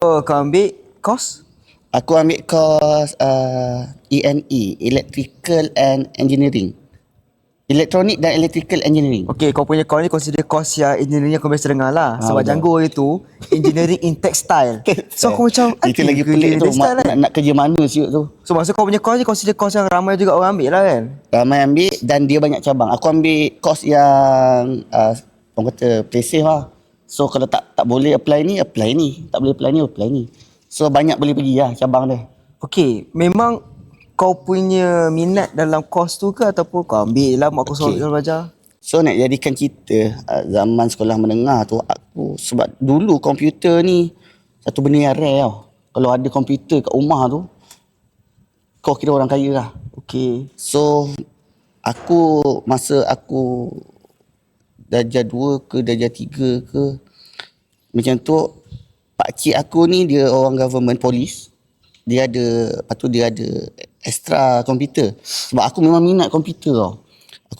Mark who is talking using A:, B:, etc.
A: Oh, kau ambil course?
B: Aku ambil course ENE, Electrical and Engineering. Elektronik dan Electrical Engineering.
A: Okay, kau punya course ni consider course yang engineering yang kau biasa dengar lah. Sebab
B: betul.
A: Django itu engineering in textile. So aku macam,
B: Itu lagi pelik tu,
A: textile kan?
B: nak kerja mana siut tu.
A: So maksud kau punya course ni consider course yang ramai juga orang ambil lah kan?
B: Ramai ambil dan dia banyak cabang. Aku ambil course yang orang kata play safe lah. So kalau tak boleh apply ni, tak boleh apply ni. So banyak boleh pergi lah cabang dia.
A: Okay, memang kau punya minat dalam course tu ke ataupun kau ambil lah mak kau suruh belajar?
B: So nak jadikan cerita zaman sekolah menengah tu aku, sebab dulu komputer ni satu benda yang rare tau. Kalau ada komputer kat rumah tu kau kira orang kaya lah.
A: Okay.
B: So masa aku darjah 2 ke darjah 3 ke macam tu, pakcik aku ni dia orang government polis. Dia ada extra komputer. Sebab aku memang minat komputer tau.